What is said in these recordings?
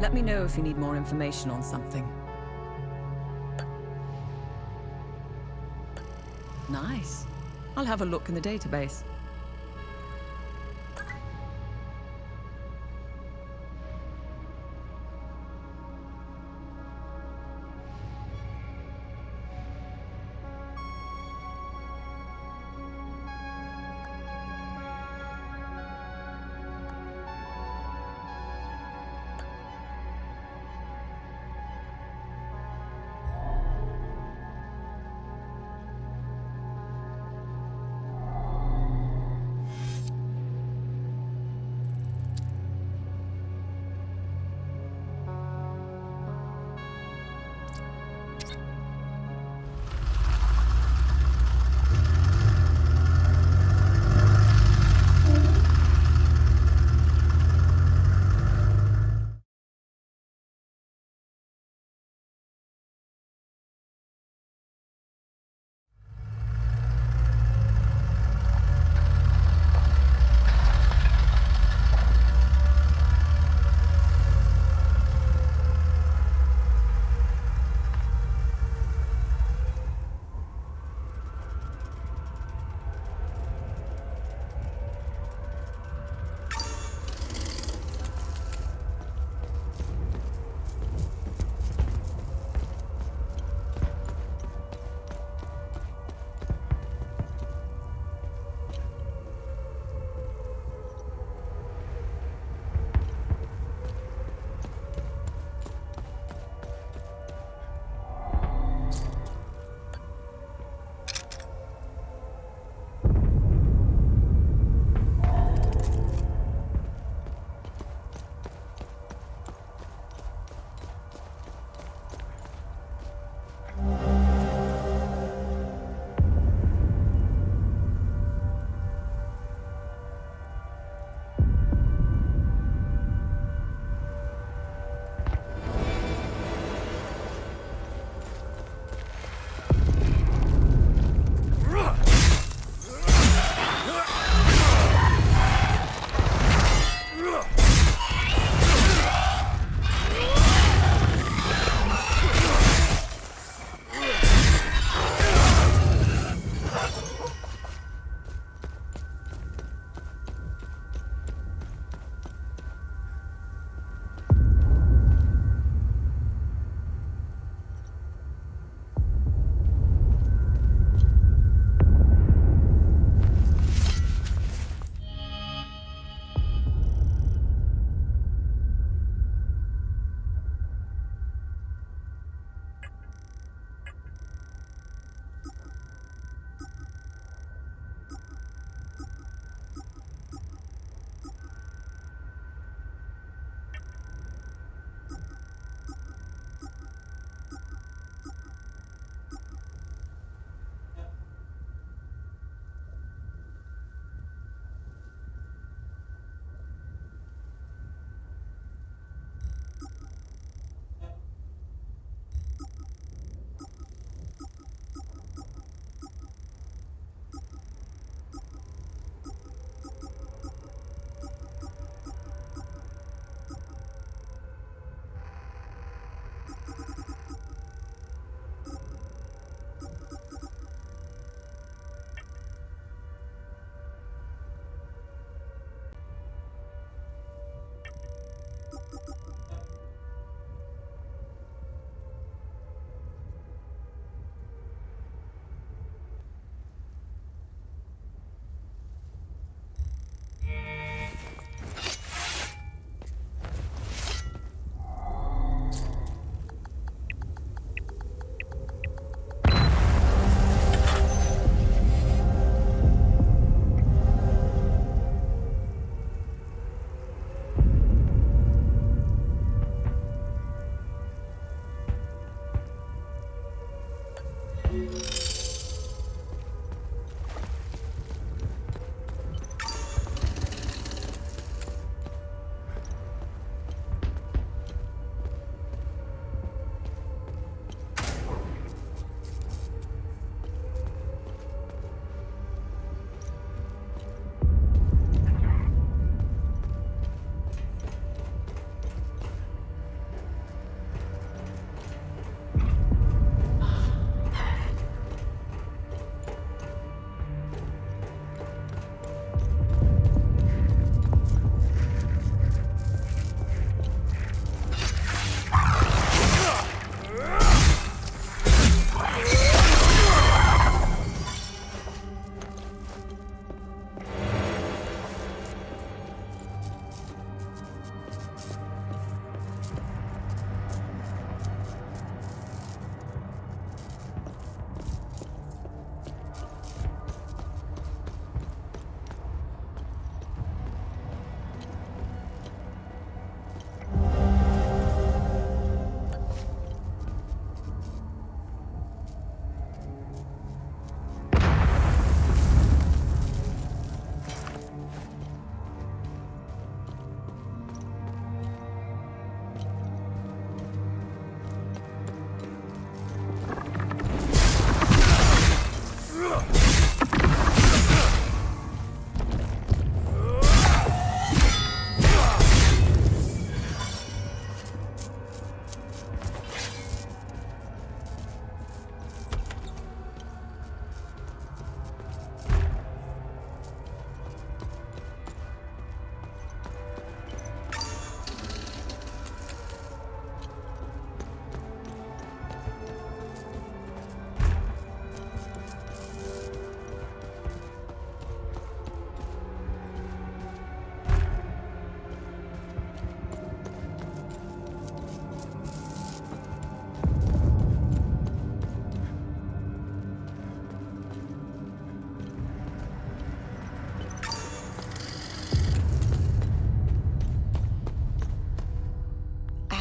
Let me know if you need more information on something. Nice. I'll have a look in the database.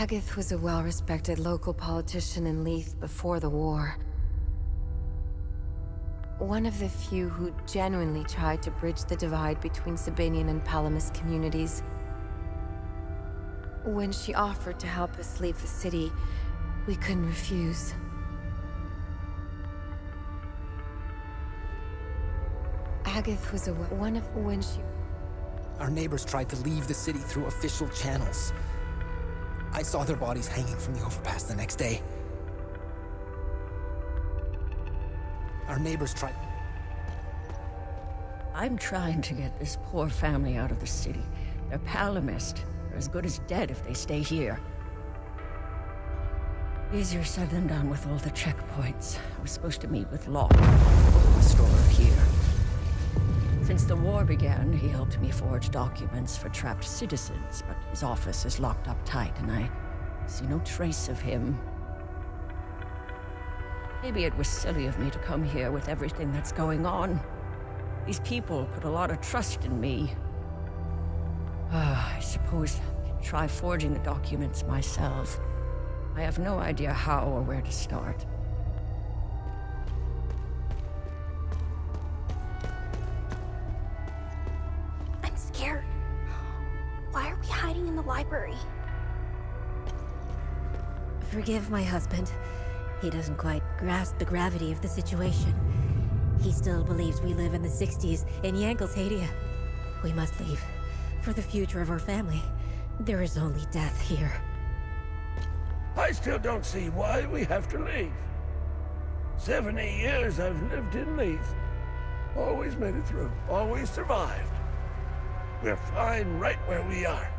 Agatha was a well-respected local politician in Lethe before the war. One of the few who genuinely tried to bridge the divide between Sabinian and Palamis communities. When she offered to help us leave the city, we couldn't refuse. Agatha was when she... Our neighbors tried to leave the city through official channels. I saw their bodies hanging from the overpass the next day. Our neighbors tried... I'm trying to get this poor family out of the city. They're Palamist. They're as good as dead if they stay here. Easier said than done with all the checkpoints. I was supposed to meet with Locke, the restorer here. Since the war began, he helped me forge documents for trapped citizens, but his office is locked up tight, and I see no trace of him. Maybe it was silly of me to come here with everything that's going on. These people put a lot of trust in me. I suppose I can try forging the documents myself. I have no idea how or where to start. I'm scared. Why are we hiding in the library? Forgive my husband. He doesn't quite grasp the gravity of the situation. He still believes we live in the 60s in Yankel's. We must leave. For the future of our family. There is only death here. I still don't see why we have to leave. 70 years I've lived in Lethe. Always made it through. Always survived. We're fine right where we are.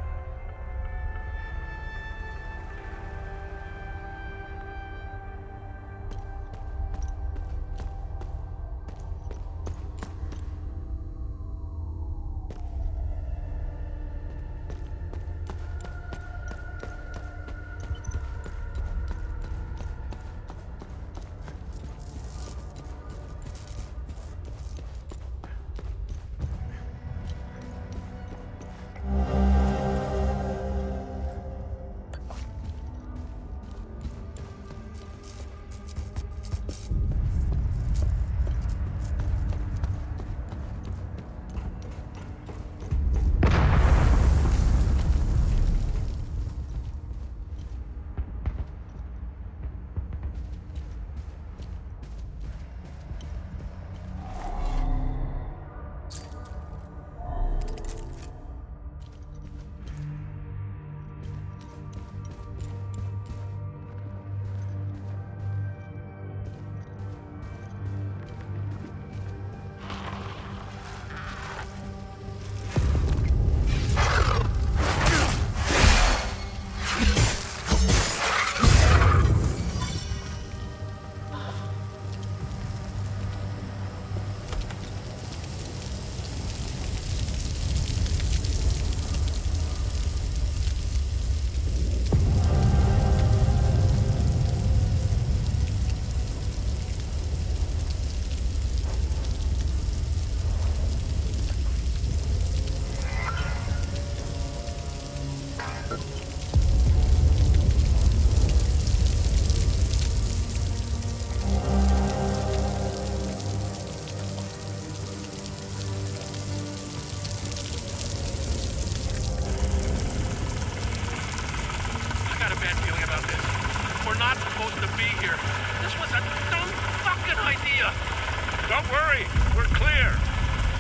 Don't worry, we're clear.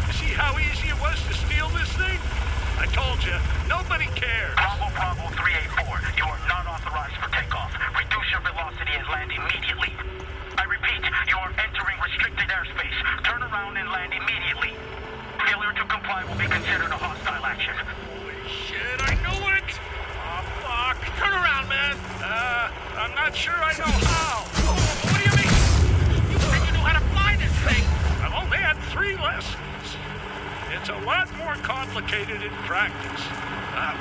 You see how easy it was to steal this thing? I told you, nobody cares. Bravo 384, you are not authorized for takeoff. Reduce your velocity and land immediately. I repeat, you are entering restricted airspace. Turn around and land immediately. Failure to comply will be considered a hostile action. Holy shit, I knew it! Oh, fuck. Turn around, man. I'm not sure I know how. Oh, what do you mean? You said you knew how to fly this thing. I've only had 3 lessons. It's a lot more complicated in practice.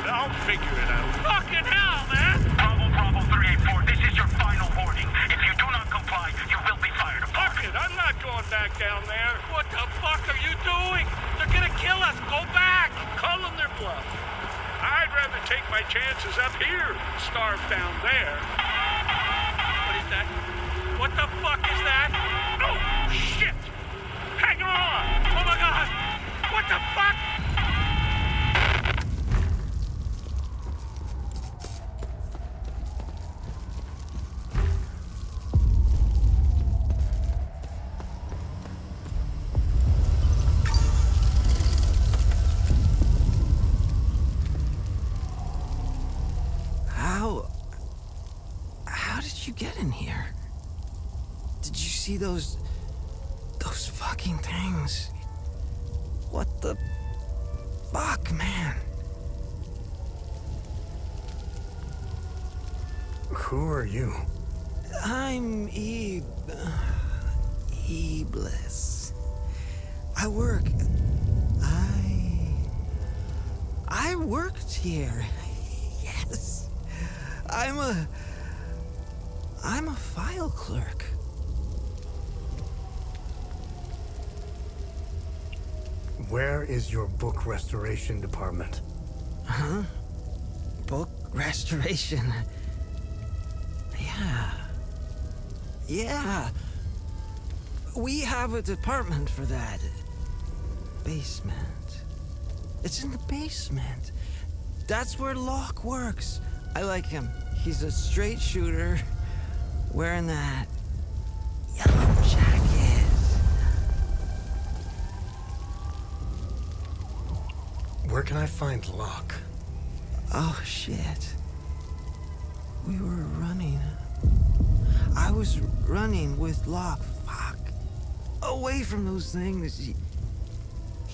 I'll figure it out. Fucking hell, man! Bravo 384, this is your final warning. If you do not comply, you will be fired upon. Fuck it, I'm not going back down there. What the fuck are you doing? They're gonna kill us. Go back. Call them their bluff. I'd rather take my chances up here, starved down there. What is that? What the fuck is that? Oh, shit! Hang on! Oh my god! What the fuck? How did you get in here? Did you see those fucking things? What the fuck, man? Who are you? I'm Ebless. I worked here. Yes. I'm a file clerk. Where is your book restoration department? Huh? Book restoration? Yeah. We have a department for that. Basement. It's in the basement. That's where Locke works. I like him. He's a straight shooter, wearing that yellow jacket. Where can I find Locke? Oh, shit. We were running. I was running with Locke. Fuck. Away from those things. He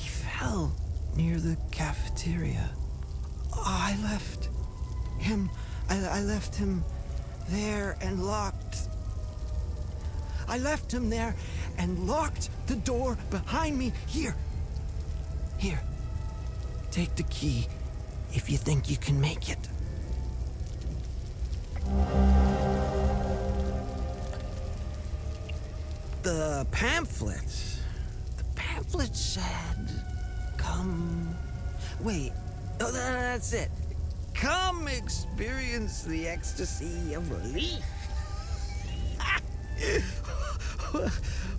fell near the cafeteria. Oh, I left him. I left him there and locked. I left him there and locked the door behind me. Here. Take the key if you think you can make it. The pamphlet said, come... Wait, oh, that's it. Come experience the ecstasy of relief.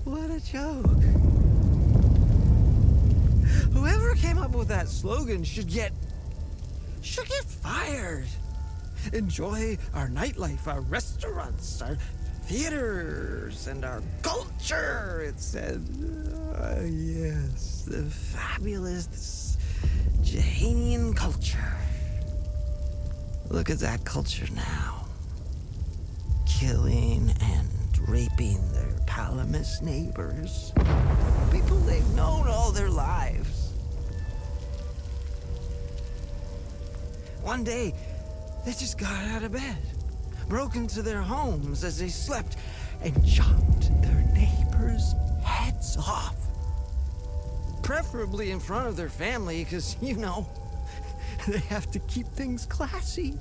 What a joke. Whoever came up with that slogan should get fired. Enjoy our nightlife, our restaurants, our theaters, and our culture, it said. Yes, the fabulous Jahanian culture. Look at that culture now. Killing and raping their Palamas neighbors. People they've known all their lives. One day, they just got out of bed, broke into their homes as they slept, and chopped their neighbors' heads off. Preferably in front of their family, because, you know, they have to keep things classy.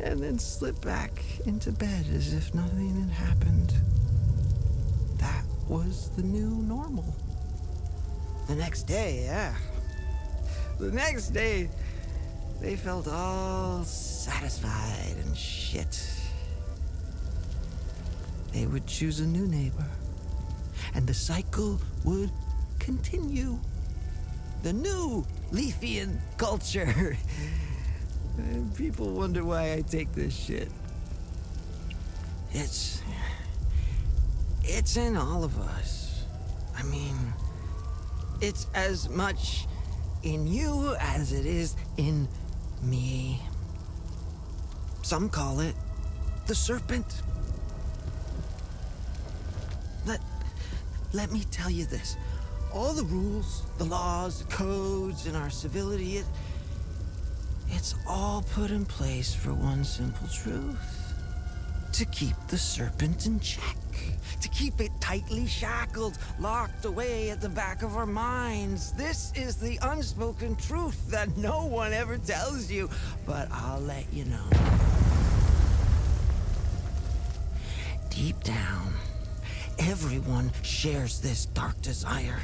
And then slip back into bed as if nothing had happened. That was the new normal. The next day, they felt all satisfied and shit. They would choose a new neighbor, and the cycle would continue. The new Lethian culture. And people wonder why I take this shit. It's in all of us. I mean, it's as much in you as it is in me. Some call it the serpent. Let me tell you this. All the rules, the laws, the codes, and our civility, it's all put in place for one simple truth. To keep the serpent in check. To keep it tightly shackled, locked away at the back of our minds. This is the unspoken truth that no one ever tells you, but I'll let you know. Deep down, everyone shares this dark desire.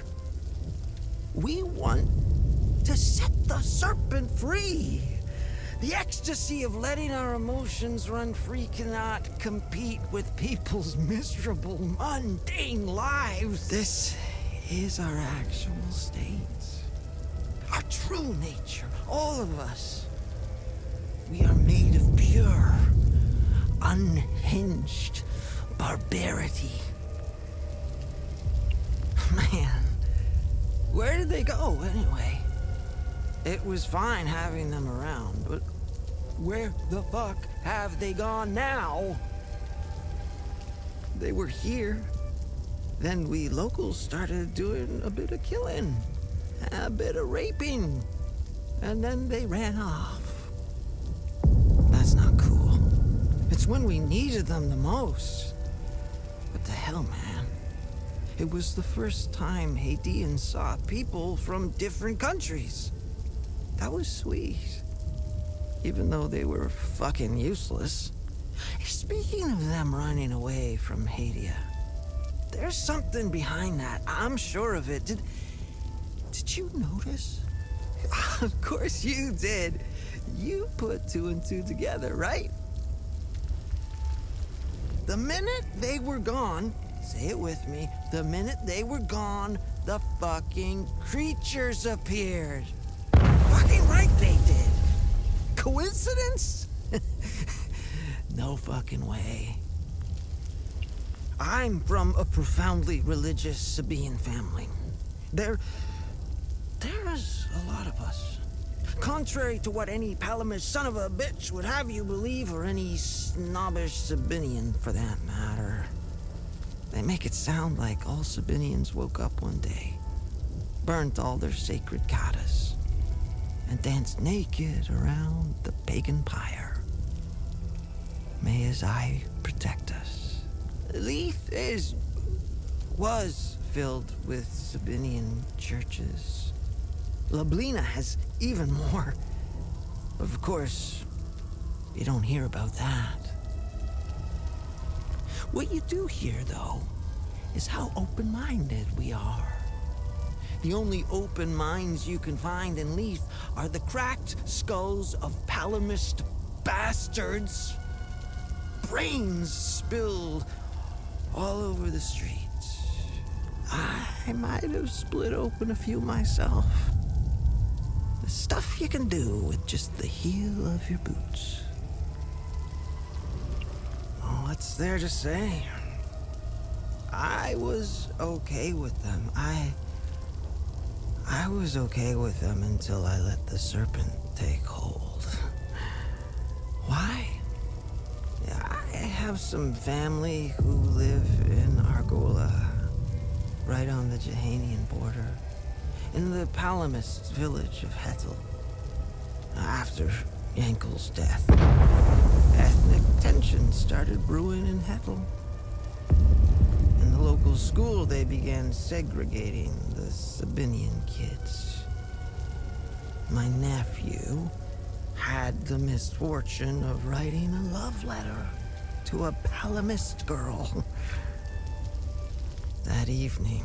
We want to set the serpent free. The ecstasy of letting our emotions run free cannot compete with people's miserable, mundane lives. This is our actual state. Our true nature, all of us. We are made of pure, unhinged barbarity. Man, where did they go anyway? It was fine having them around, but where the fuck have they gone now? They were here. Then we locals started doing a bit of killing, a bit of raping, and then they ran off. That's not cool. It's when we needed them the most. What the hell, man? It was the first time Hadeans saw people from different countries. That was sweet. Even though they were fucking useless. Speaking of them running away from Hadia, there's something behind that. I'm sure of it. Did you notice? Of course you did. You put two and two together, right? The minute they were gone, say it with me, the minute they were gone, the fucking creatures appeared. Fucking right they did. Coincidence? No fucking way. I'm from a profoundly religious Sabaean family. There's a lot of us. Contrary to what any Palamist son of a bitch would have you believe, or any snobbish Sabinian for that matter. They make it sound like all Sabinians woke up one day, burnt all their sacred katas, and danced naked around the pagan pyre. May his eye protect us. Lethe was filled with Sabinian churches. Lablina has even more. Of course, you don't hear about that. What you do hear, though, is how open-minded we are. The only open minds you can find in Lethe are the cracked skulls of Palamist bastards. Brains spilled all over the streets. I might have split open a few myself. The stuff you can do with just the heel of your boots. Oh, what's there to say? I was okay with them. I was okay with them until I let the serpent take hold. Why? I have some family who live in Argola, right on the Jahanian border, in the Palamist village of Hetel. After Yankel's death, ethnic tension started brewing in Hetel. In the local school, they began segregating the Sabinian kids. My nephew had the misfortune of writing a love letter to a Palamist girl. That evening,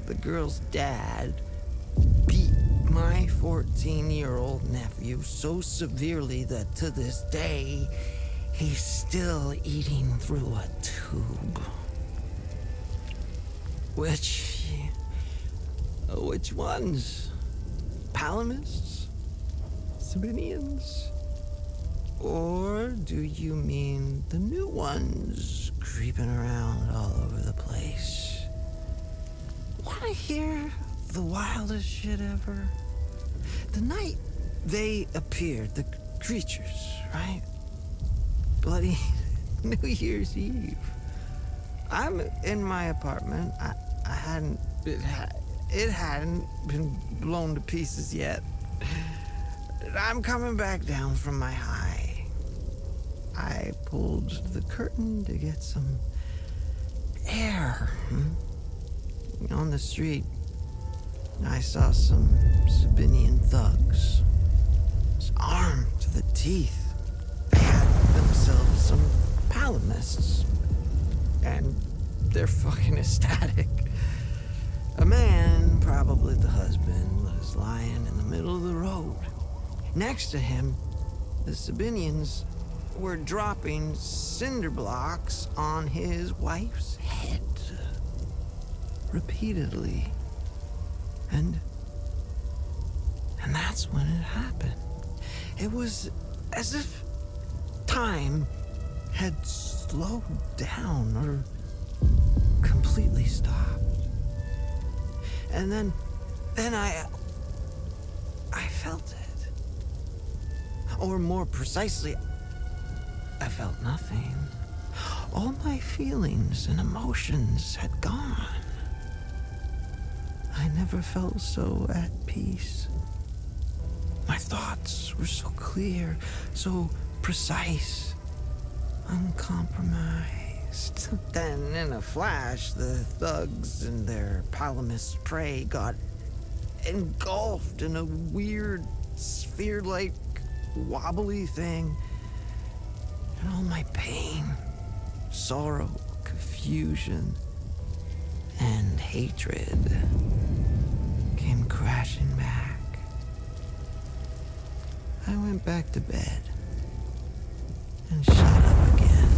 the girl's dad beat my 14-year-old nephew so severely that to this day, he's still eating through a tube. Which ones? Palamists? Sabinians? Or do you mean the new ones creeping around all over the place? Wanna hear the wildest shit ever? The night they appeared, the creatures, right? Bloody New Year's Eve. I'm in my apartment. It hadn't been blown to pieces yet. I'm coming back down from my high. I pulled the curtain to get some air. On the street, I saw some Sabinian thugs, armed to the teeth. They had themselves some Palamists, and they're fucking ecstatic. A man, probably the husband, was lying in the middle of the road. Next to him, the Sabinians were dropping cinder blocks on his wife's head. Repeatedly. And that's when it happened. It was as if time had slowed down or completely stopped. And then I felt it. Or more precisely, I felt nothing. All my feelings and emotions had gone. I never felt so at peace. My thoughts were so clear, so precise, uncompromised. Then, in a flash, the thugs and their Palamist prey got engulfed in a weird, sphere-like, wobbly thing. And all my pain, sorrow, confusion, and hatred came crashing back. I went back to bed and shut up again.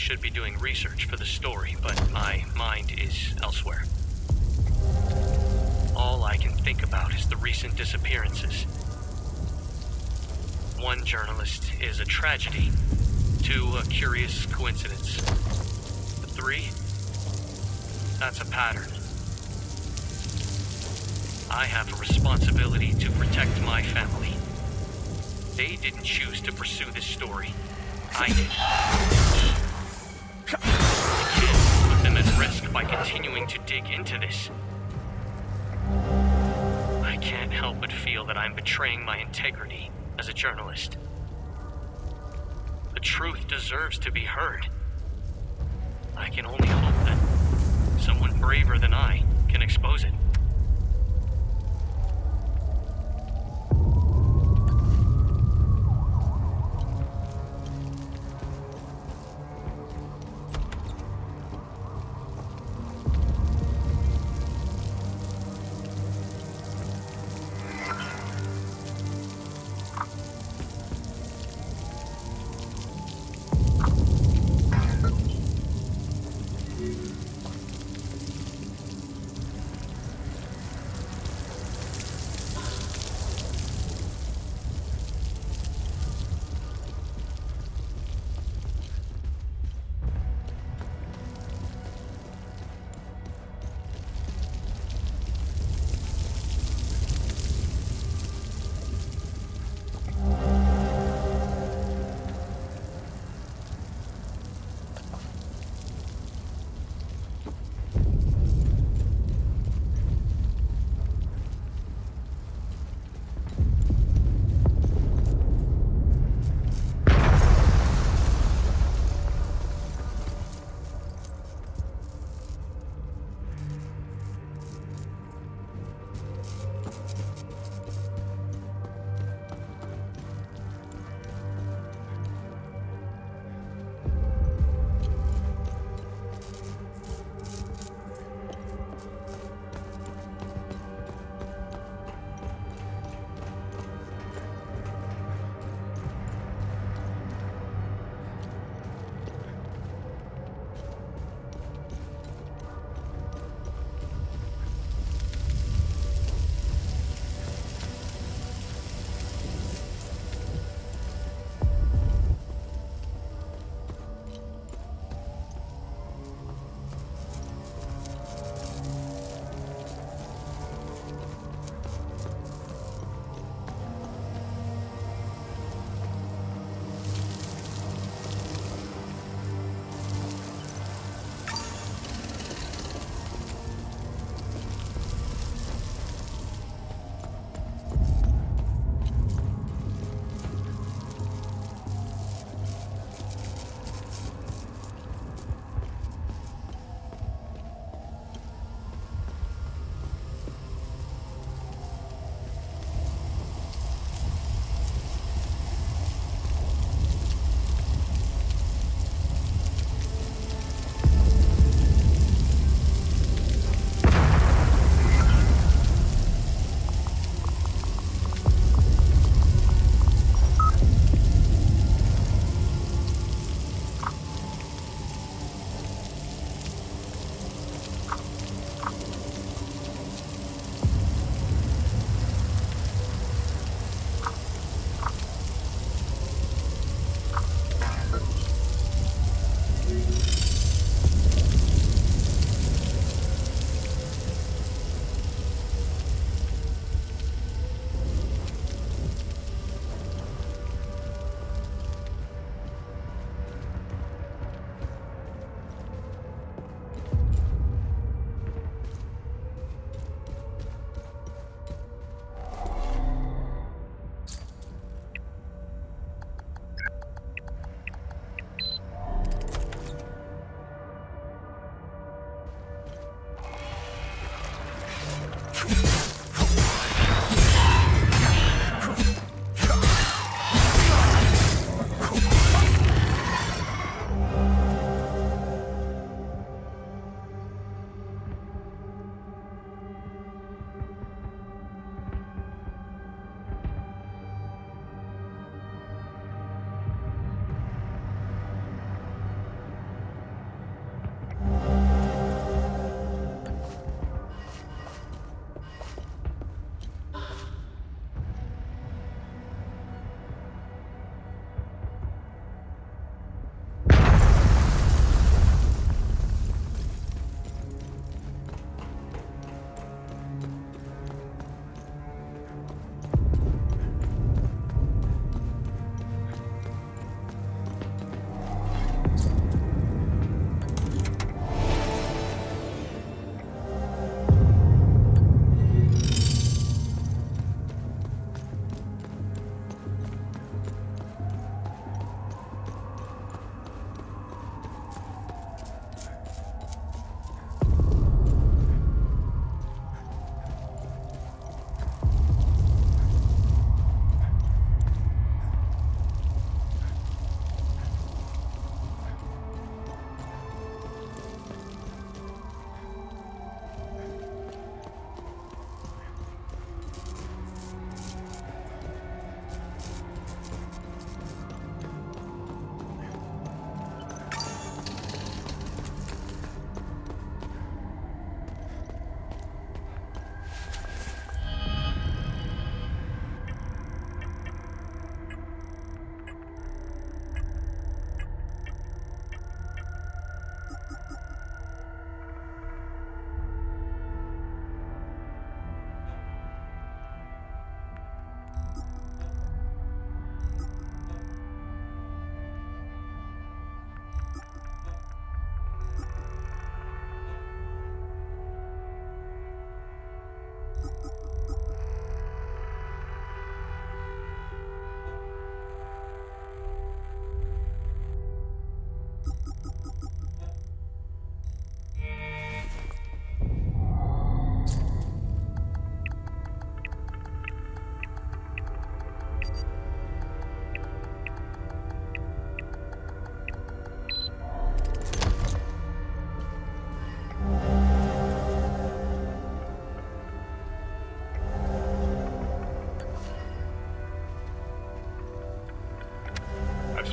should be doing research for the story, but my mind is elsewhere. All I can think about is the recent disappearances. One journalist is a tragedy, two a curious coincidence. The three? That's a pattern. I have a responsibility to protect my family. They didn't choose to pursue this story. I did. I can't put them at risk by continuing to dig into this. I can't help but feel that I'm betraying my integrity as a journalist. The truth deserves to be heard. I can only hope that someone braver than I can expose it.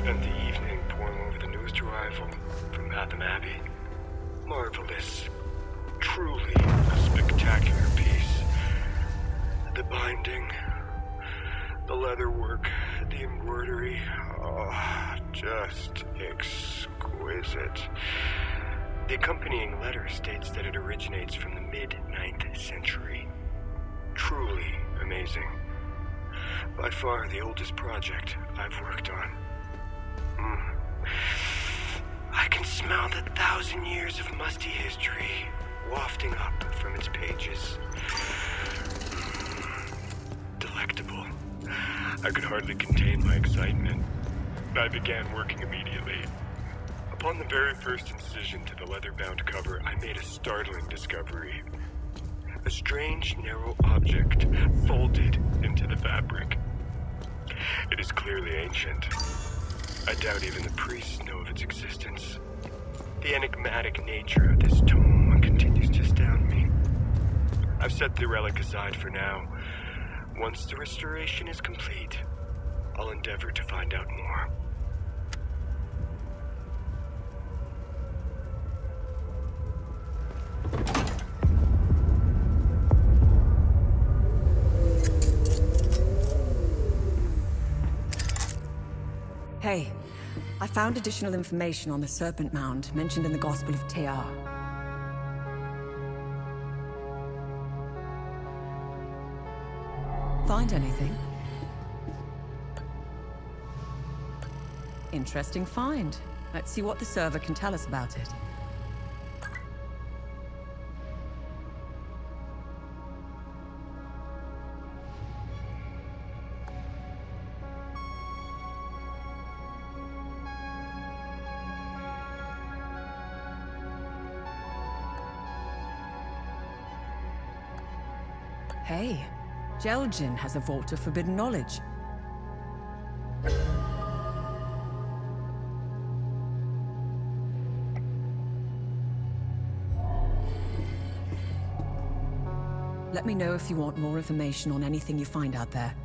spent the evening poring over the newest arrival from Batham Abbey. Marvelous. Truly a spectacular piece. The binding, the leatherwork, the embroidery, oh, just exquisite. The accompanying letter states that it originates from the mid-9th century. Truly amazing. By far the oldest project I've worked on. I can smell the 1,000 years of musty history wafting up from its pages. Delectable. I could hardly contain my excitement. I began working immediately. Upon the very first incision to the leather-bound cover, I made a startling discovery. A strange, narrow object folded into the fabric. It is clearly ancient. I doubt even the priests know of its existence. The enigmatic nature of this tome continues to astound me. I've set the relic aside for now. Once the restoration is complete, I'll endeavor to find out more. Hey, I found additional information on the Serpent Mound mentioned in the Gospel of Tear. Find anything? Interesting find. Let's see what the server can tell us about it. Hey, Jelgin has a vault of forbidden knowledge. Let me know if you want more information on anything you find out there.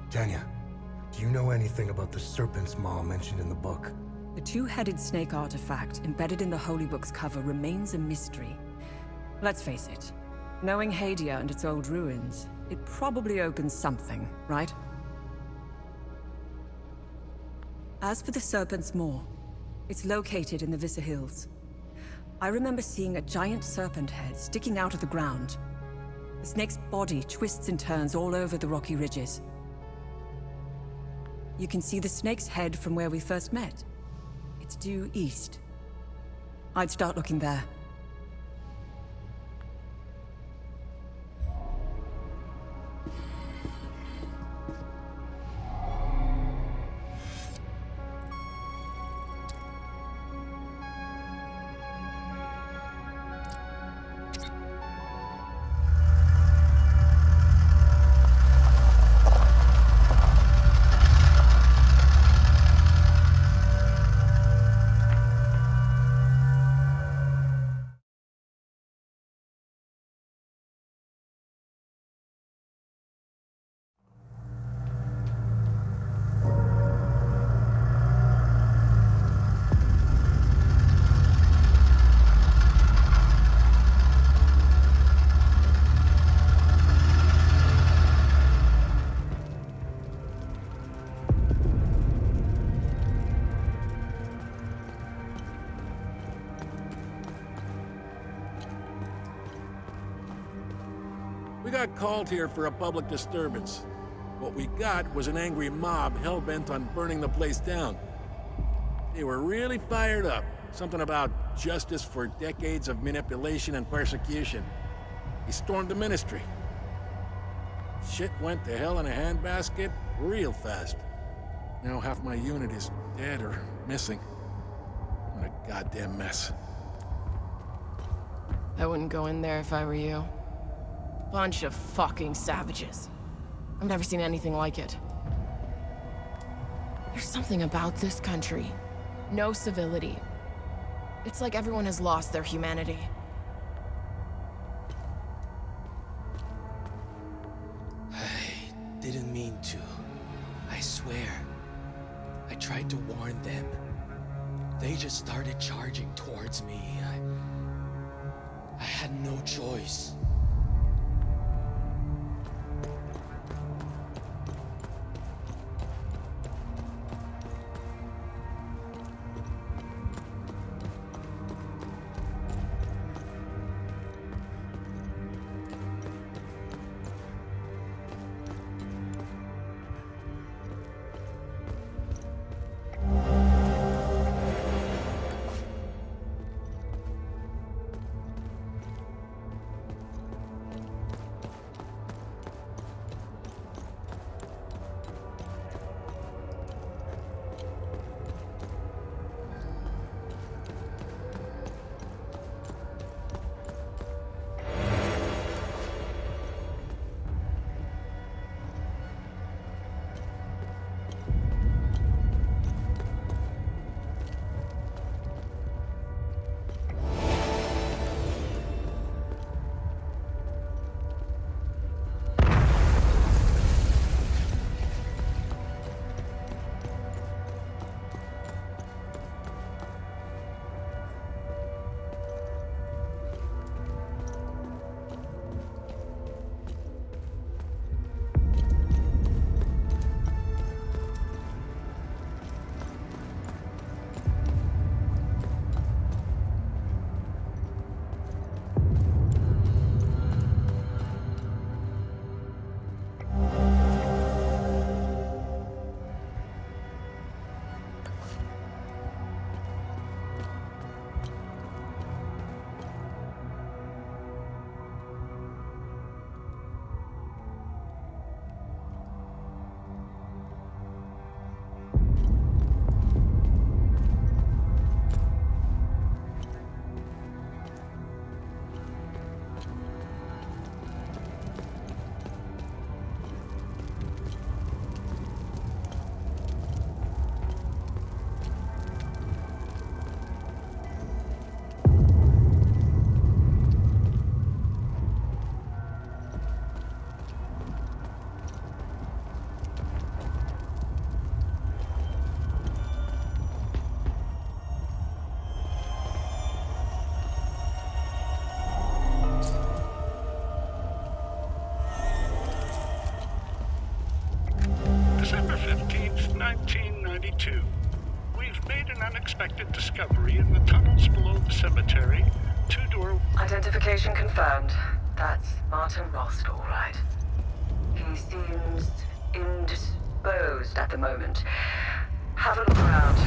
Tanya, do you know anything about the Serpent's Maw mentioned in the book? The two-headed snake artifact embedded in the Holy Book's cover remains a mystery. Let's face it, knowing Hadia and its old ruins, it probably opens something, right? As for the Serpent's Maw, it's located in the Vissa Hills. I remember seeing a giant serpent head sticking out of the ground. The snake's body twists and turns all over the rocky ridges. You can see the snake's head from where we first met. It's due east. I'd start looking there. We got called here for a public disturbance. What we got was an angry mob hell-bent on burning the place down. They were really fired up. Something about justice for decades of manipulation and persecution. He stormed the ministry. Shit went to hell in a handbasket real fast. Now half my unit is dead or missing. What a goddamn mess. I wouldn't go in there if I were you. Bunch of fucking savages. I've never seen anything like it. There's something about this country. No civility. It's like everyone has lost their humanity. I didn't mean to. tried to warn them. They just started charging towards me. I had no choice. December 15th, 1992. We've made an unexpected discovery in the tunnels below the cemetery. Two-door... Identification confirmed. That's Martin Rost, all right. He seems indisposed at the moment. Have a look around.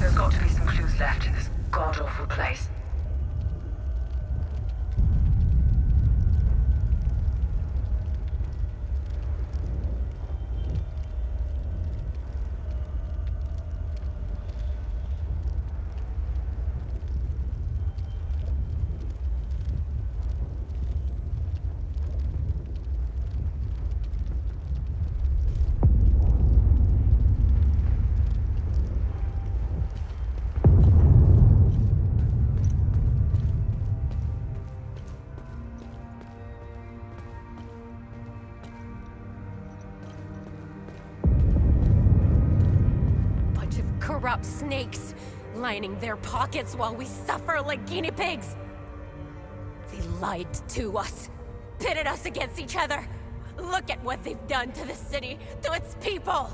There's got to be some clues left in this god-awful place. Corrupt snakes, lining their pockets while we suffer like guinea pigs. They lied to us, pitted us against each other. Look at what they've done to the city, to its people.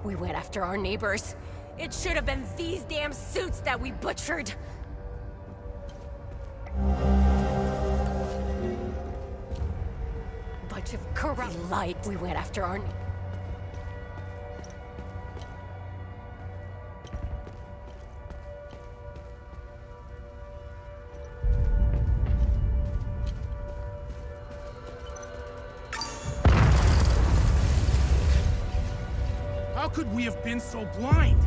We went after our neighbors. It should have been these damn suits that we butchered. Bunch of corrupt light. We went after our... How could we have been so blind?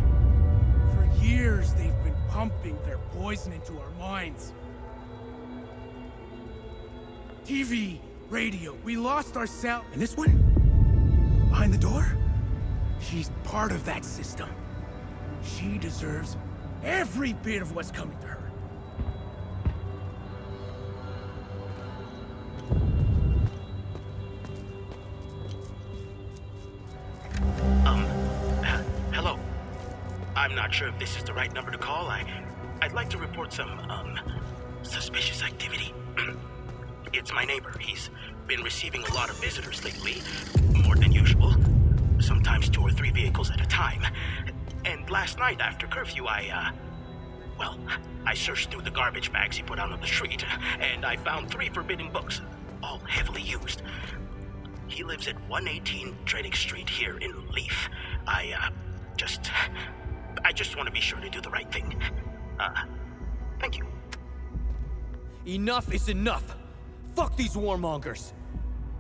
For years, they've been pumping their poison into our minds. TV, radio, we lost ourselves. And this one? Behind the door? She's part of that system. She deserves every bit of what's coming to her. I'm not sure if this is the right number to call. I'd like to report some, suspicious activity. It's my neighbor. He's been receiving a lot of visitors lately, more than usual. Sometimes 2 or 3 vehicles at a time. And last night after curfew, I searched through the garbage bags he put out on the street, and I found 3 forbidden books, all heavily used. He lives at 118 Trading Street here in Lethe. I just want to be sure to do the right thing. Thank you. Enough is enough! Fuck these warmongers!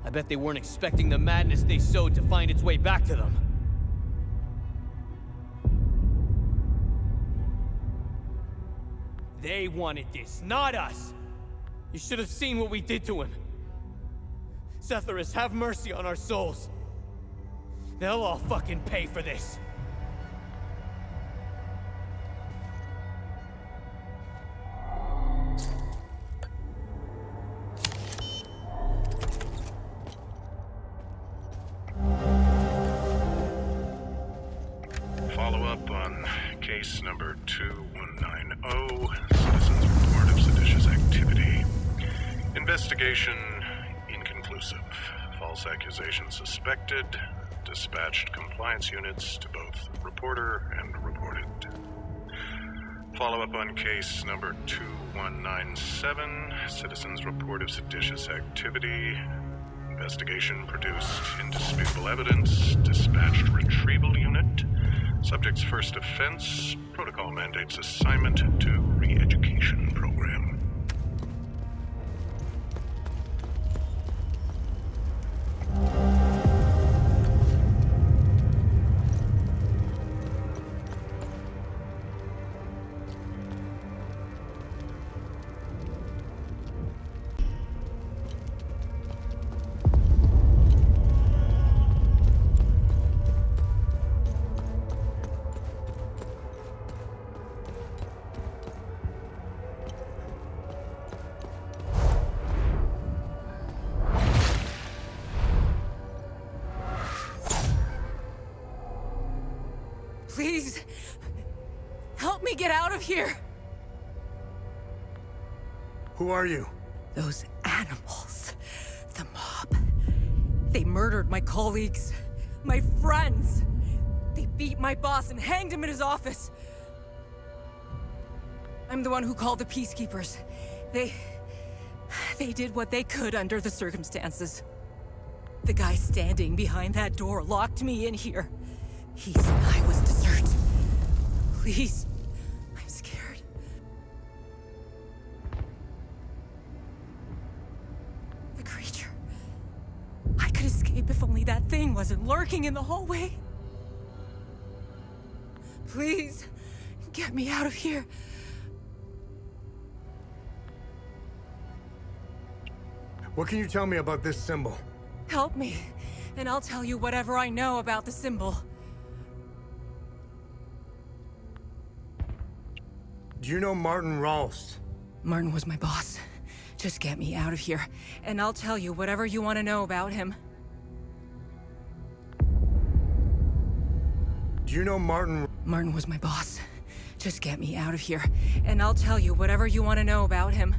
I bet they weren't expecting the madness they sowed to find its way back to them. They wanted this, not us! You should have seen what we did to him. Setherus, have mercy on our souls. They'll all fucking pay for this. Follow up on case number 2190, Citizens Report of Seditious Activity. Investigation inconclusive. False accusation suspected. Dispatched compliance units to both reporter and reported. Follow up on case number 2197, Citizens Report of Seditious Activity. Investigation produced indisputable evidence. Dispatched retrieval unit. Subject's first offense. Protocol mandates assignment to re-education program. Please, help me get out of here. Who are you? Those animals. The mob. They murdered my colleagues. My friends. They beat my boss and hanged him in his office. I'm the one who called the peacekeepers. They did what they could under the circumstances. The guy standing behind that door locked me in here. He said I was dessert. Please, I'm scared. The creature. I could escape if only that thing wasn't lurking in the hallway. Please, get me out of here. What can you tell me about this symbol? Help me, and I'll tell you whatever I know about the symbol. Do you know Martin Rolst? Martin was my boss. Just get me out of here, and I'll tell you whatever you want to know about him. Do you know Martin? Martin was my boss. Just get me out of here, and I'll tell you whatever you want to know about him.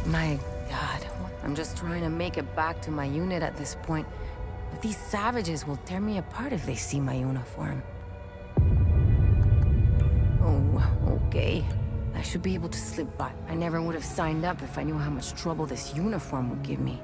My God, I'm just trying to make it back to my unit at this point. But these savages will tear me apart if they see my uniform. Oh, okay. I should be able to slip by. I never would have signed up if I knew how much trouble this uniform would give me.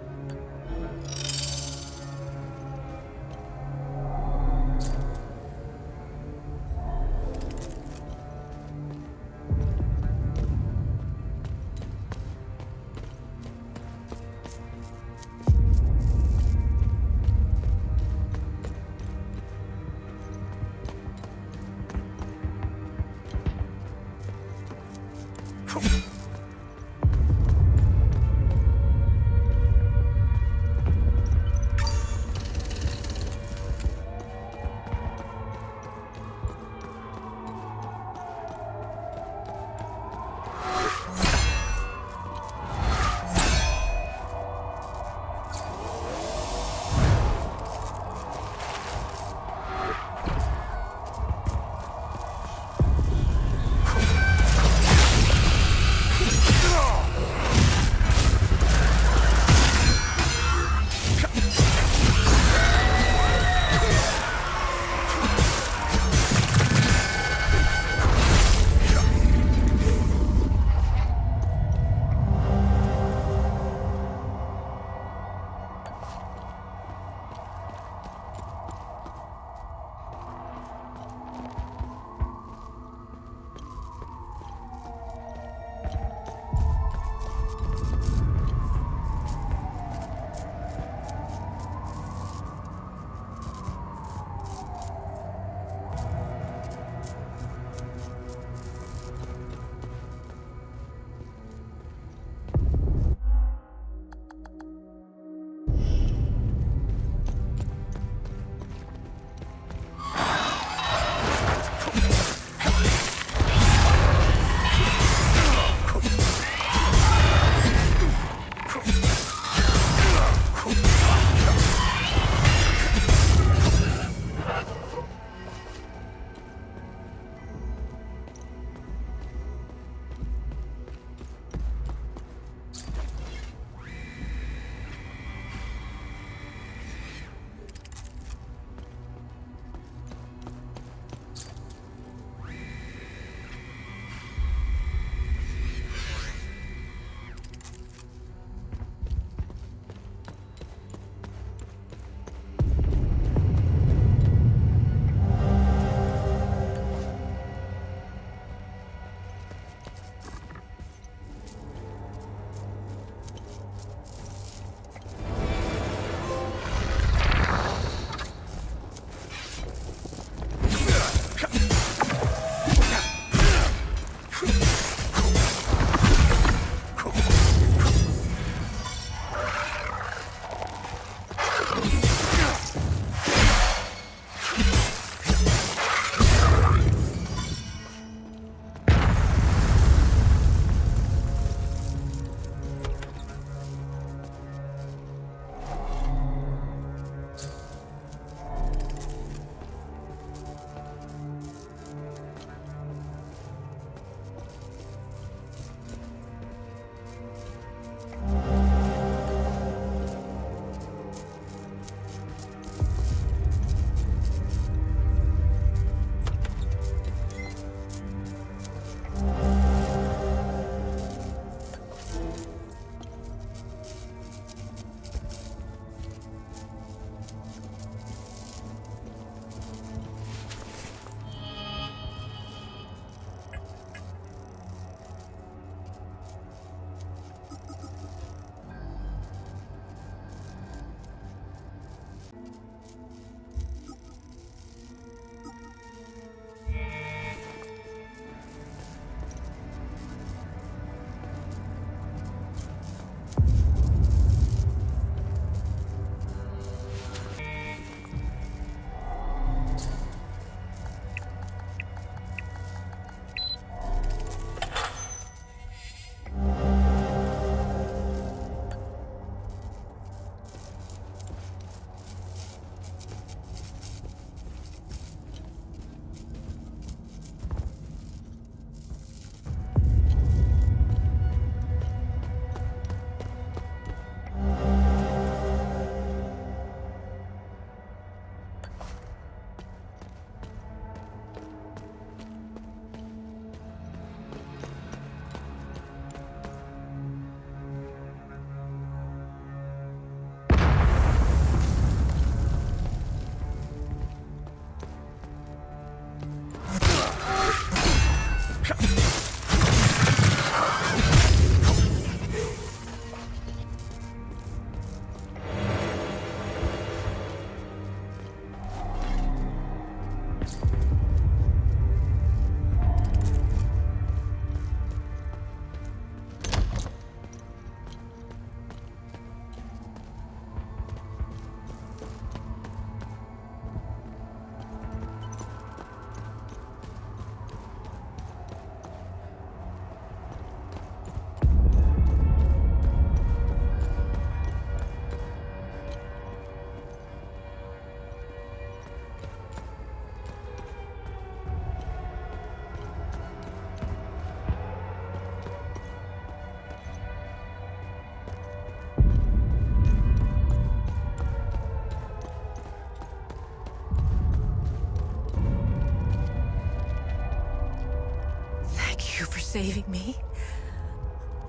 saving me.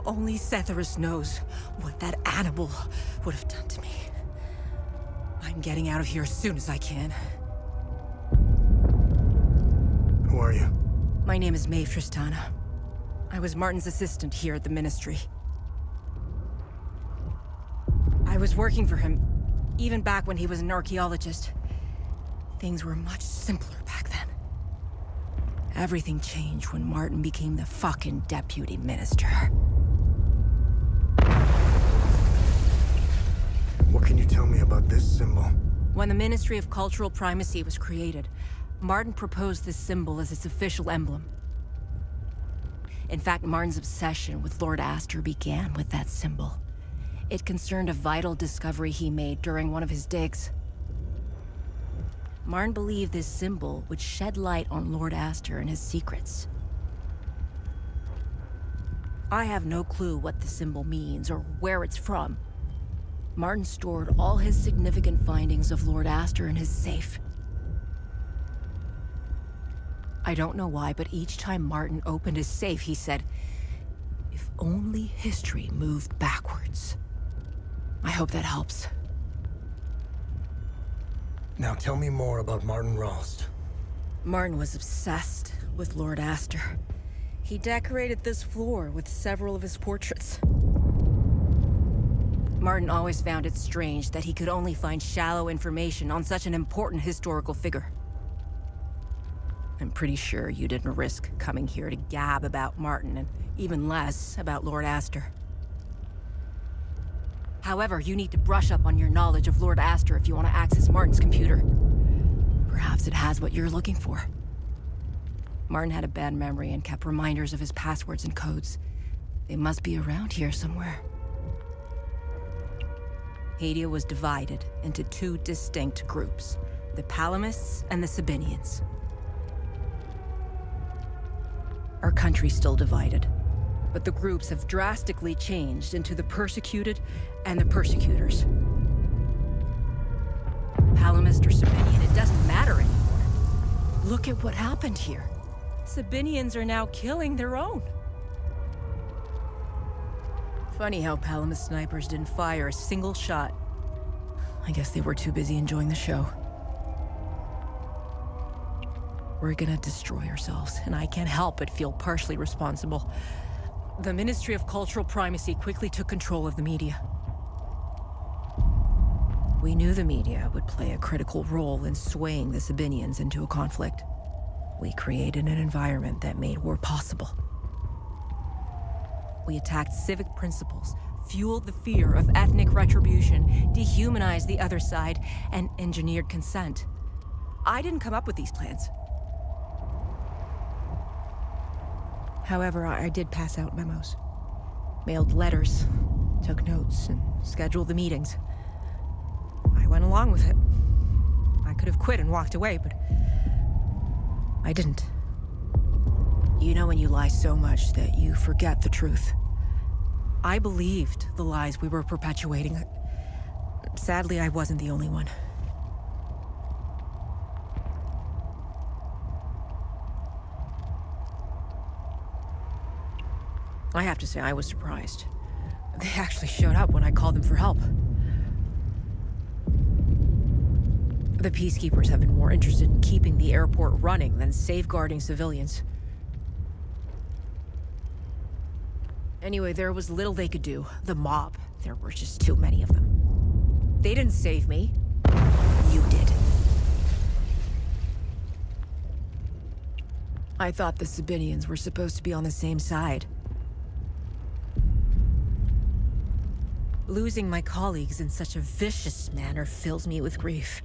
Only Setherus knows what that animal would have done to me. I'm getting out of here as soon as I can. Who are you? My name is Maeve Tristana. I was Martin's assistant here at the Ministry. I was working for him, even back when he was an archaeologist. Things were much simpler back then. Everything changed when Martin became the fucking deputy minister. What can you tell me about this symbol? When the Ministry of Cultural Primacy was created, Martin proposed this symbol as its official emblem. In fact, Martin's obsession with Lord Astor began with that symbol. It concerned a vital discovery he made during one of his digs. Martin believed this symbol would shed light on Lord Astor and his secrets. I have no clue what the symbol means or where it's from. Martin stored all his significant findings of Lord Astor in his safe. I don't know why, but each time Martin opened his safe, he said, "If only history moved backwards." I hope that helps. Now tell me more about Martin Rost. Martin was obsessed with Lord Astor. He decorated this floor with several of his portraits. Martin always found it strange that he could only find shallow information on such an important historical figure. I'm pretty sure you didn't risk coming here to gab about Martin, and even less about Lord Astor. However, you need to brush up on your knowledge of Lord Astor if you want to access Martin's computer. Perhaps it has what you're looking for. Martin had a bad memory and kept reminders of his passwords and codes. They must be around here somewhere. Hadia was divided into two distinct groups, the Palamists and the Sabinians. Our country's still divided, but the groups have drastically changed into the persecuted and the persecutors. Palamist or Sabinian, it doesn't matter anymore. Look at what happened here. Sabinians are now killing their own. Funny how Palamist snipers didn't fire a single shot. I guess they were too busy enjoying the show. We're gonna destroy ourselves, and I can't help but feel partially responsible. The Ministry of Cultural Primacy quickly took control of the media. We knew the media would play a critical role in swaying the Sabinians into a conflict. We created an environment that made war possible. We attacked civic principles, fueled the fear of ethnic retribution, dehumanized the other side, and engineered consent. I didn't come up with these plans. However, I did pass out memos, mailed letters, took notes, and scheduled the meetings. I went along with it. I could have quit and walked away, but I didn't. You know when you lie so much that you forget the truth. I believed the lies we were perpetuating. Sadly, I wasn't the only one. I have to say, I was surprised. They actually showed up when I called them for help. The peacekeepers have been more interested in keeping the airport running than safeguarding civilians. Anyway, there was little they could do. The mob, there were just too many of them. They didn't save me. You did. I thought the Sabinians were supposed to be on the same side. Losing my colleagues in such a vicious manner fills me with grief.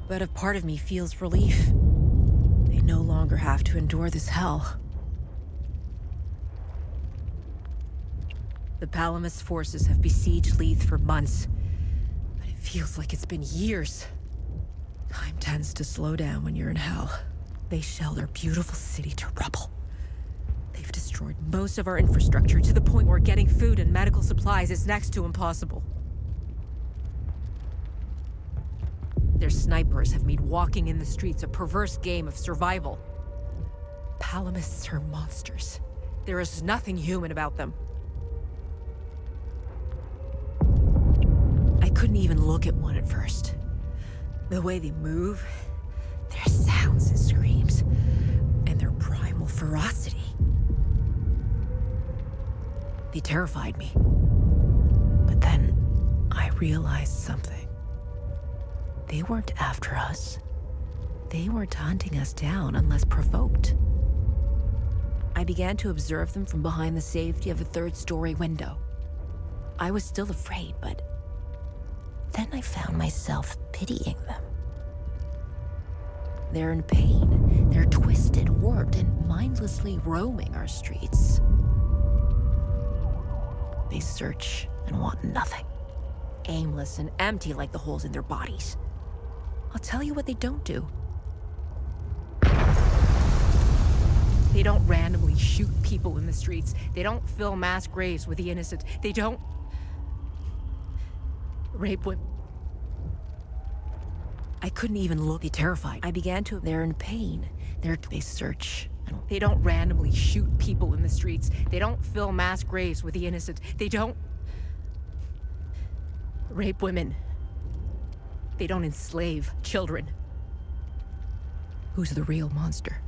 But a part of me feels relief. They no longer have to endure this hell. The Palamist forces have besieged Lethe for months, but it feels like it's been years. Time tends to slow down when you're in hell. They shelled our beautiful city to rubble. They've destroyed most of our infrastructure to the point where getting food and medical supplies is next to impossible. Their snipers have made walking in the streets a perverse game of survival. Palamists are monsters. There is nothing human about them. I couldn't even look at one at first. The way they move, their sounds and screams, and their primal ferocity. They terrified me. But then I realized something. They weren't after us. They weren't hunting us down unless provoked. I began to observe them from behind the safety of a third-story window. I was still afraid, but then I found myself pitying them. They're in pain. They're twisted, warped, and mindlessly roaming our streets. They search and want nothing. Aimless and empty like the holes in their bodies. I'll tell you what they don't do. They don't randomly shoot people in the streets. They don't fill mass graves with the innocent. They don't rape women. I couldn't even look. They terrified. I began to. They're in pain. They search. They don't randomly shoot people in the streets. They don't fill mass graves with the innocent. They don't rape women. They don't enslave children. Who's the real monster?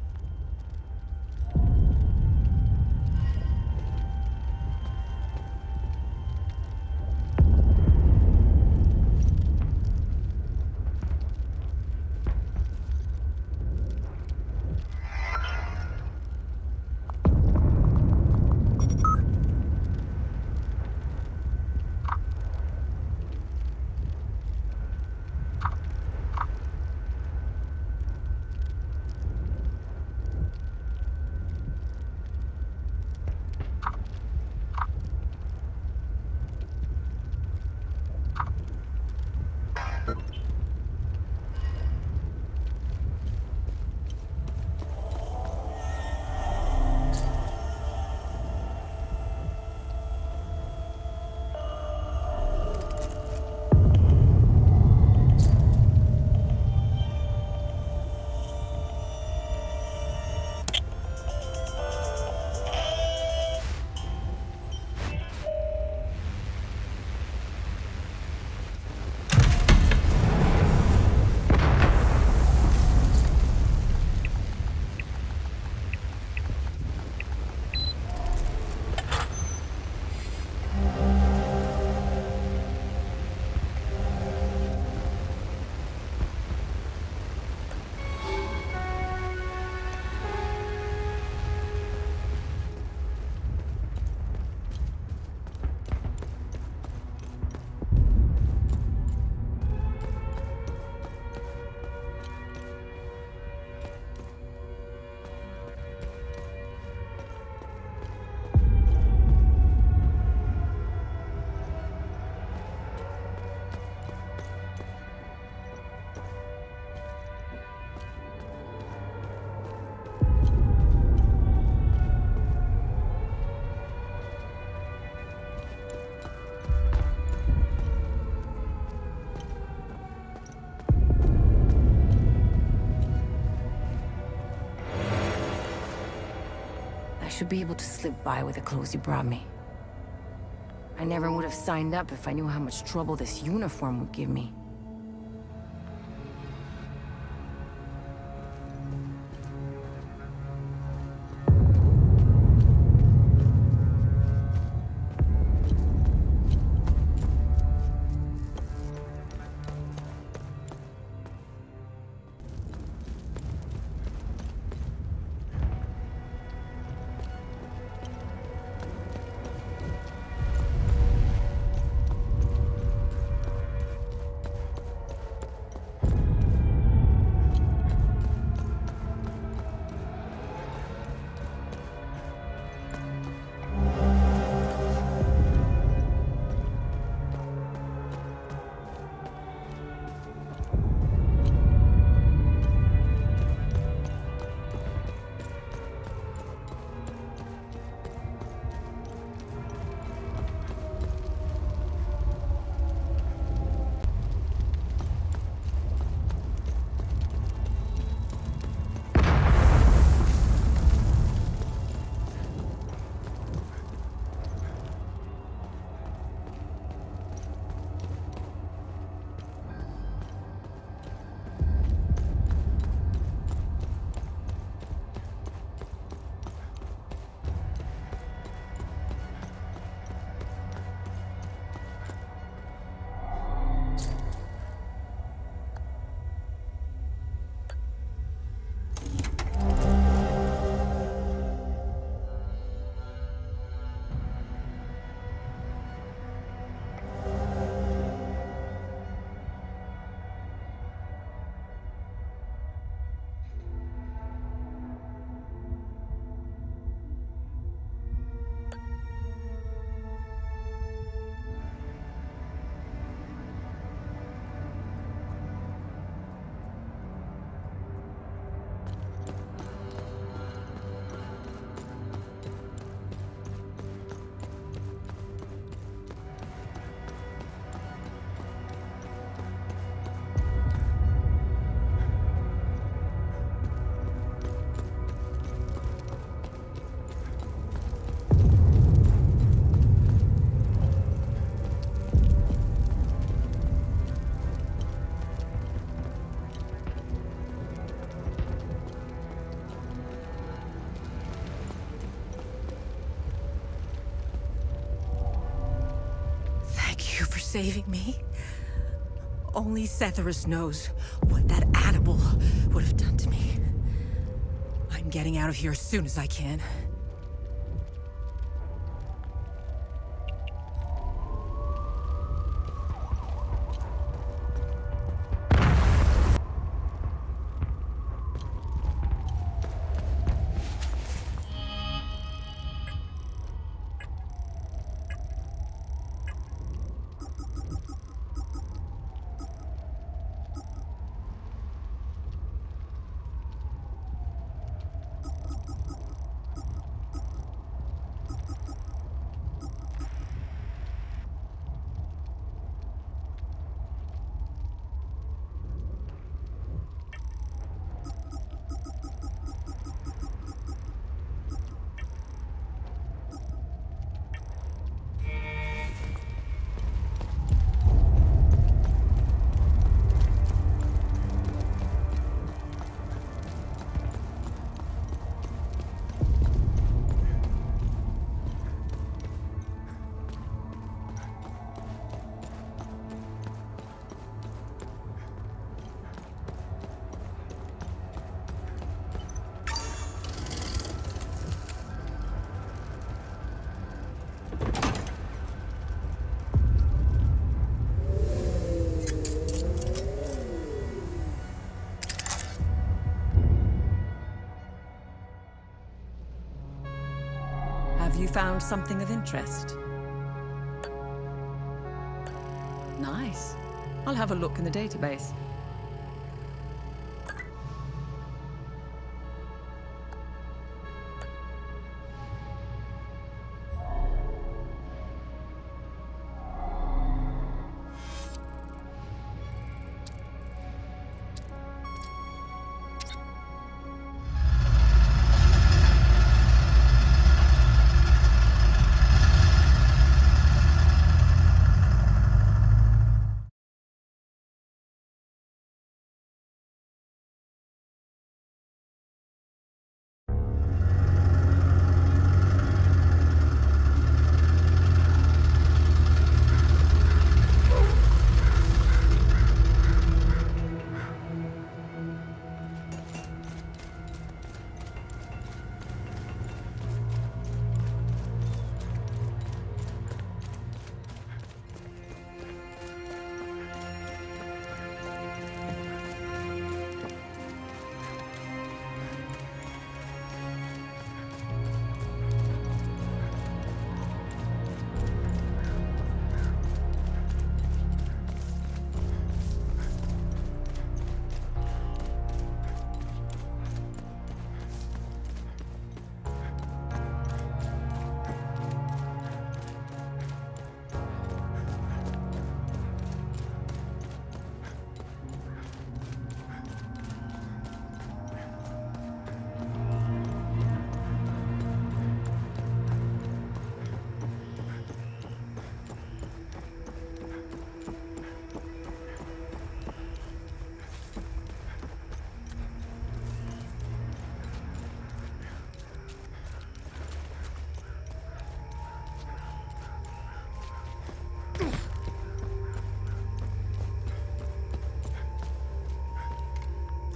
Should be able to slip by with the clothes you brought me. I never would have signed up if I knew how much trouble this uniform would give me. saving me? Only Setherus knows what that animal would have done to me. I'm getting out of here as soon as I can. Have you found something of interest? Nice. I'll have a look in the database.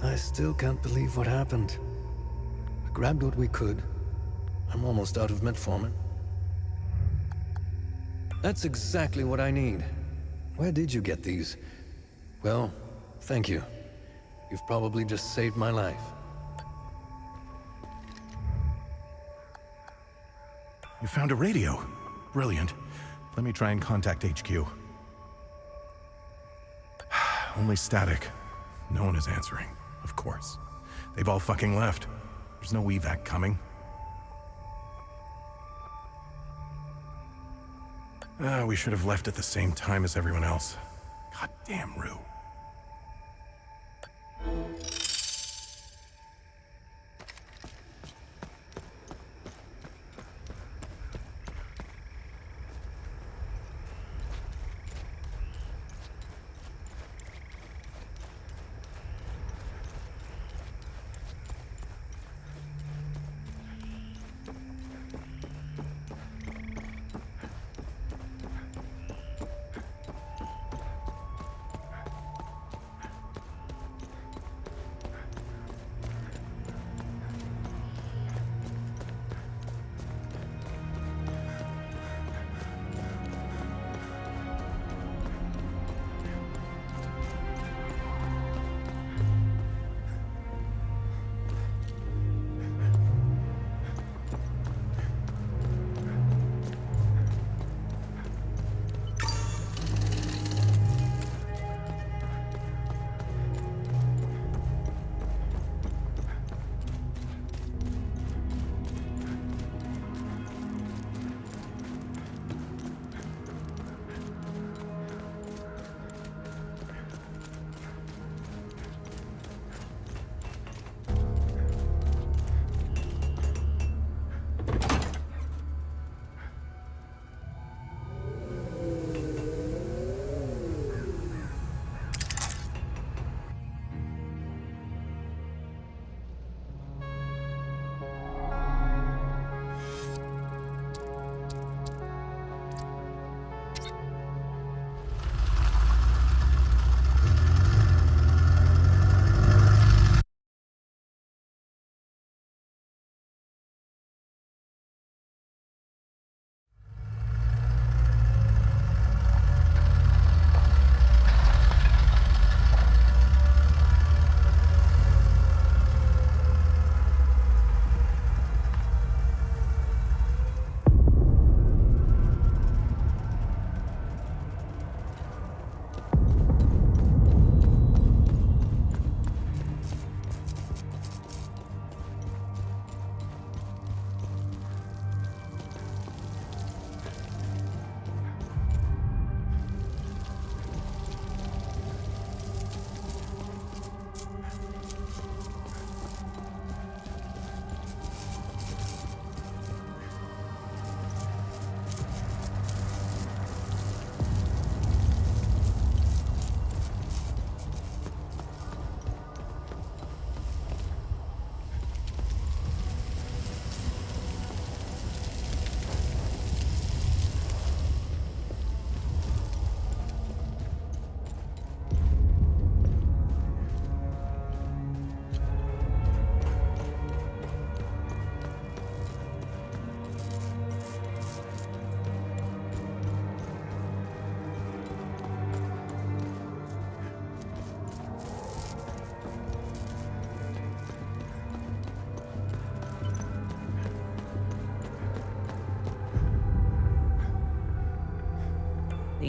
I still can't believe what happened. We grabbed what we could. I'm almost out of metformin. That's exactly what I need. Where did you get these? Well, thank you. You've probably just saved my life. You found a radio. Brilliant. Let me try and contact HQ. Only static. No one is answering, of course. They've all fucking left. There's no evac coming. We should have left at the same time as everyone else. Goddamn Rue.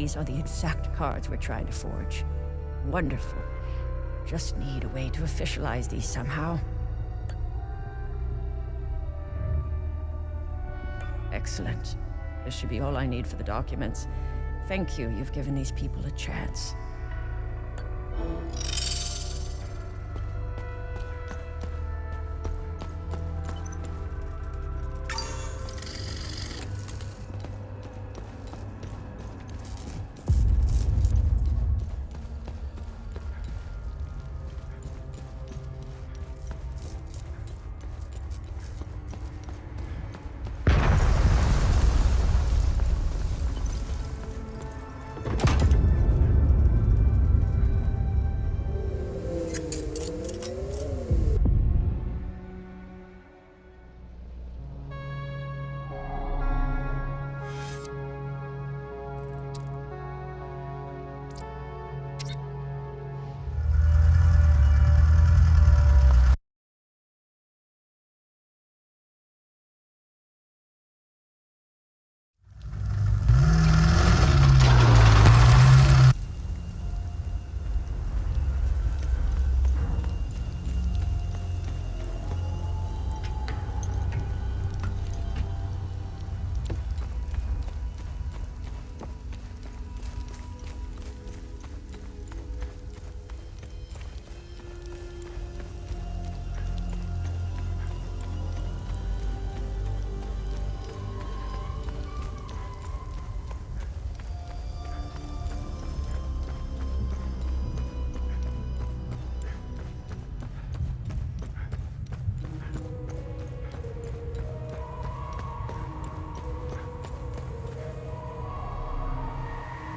These are the exact cards we're trying to forge. Wonderful. Just need a way to officialize these somehow. Excellent. This should be all I need for the documents. Thank you, you've given these people a chance.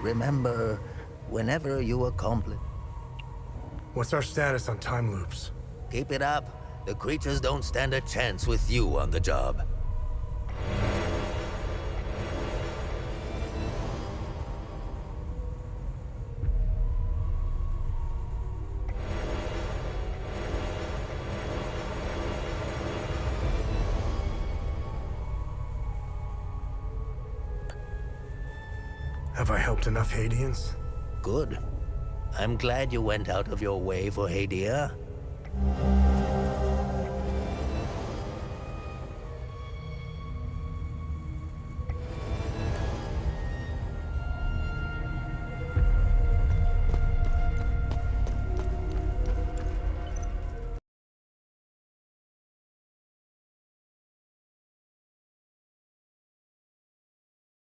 Remember, whenever you accomplish... What's our status on time loops? Keep it up. The creatures don't stand a chance with you on the job. Have I helped enough Hadeans? Good. I'm glad you went out of your way for Hadia.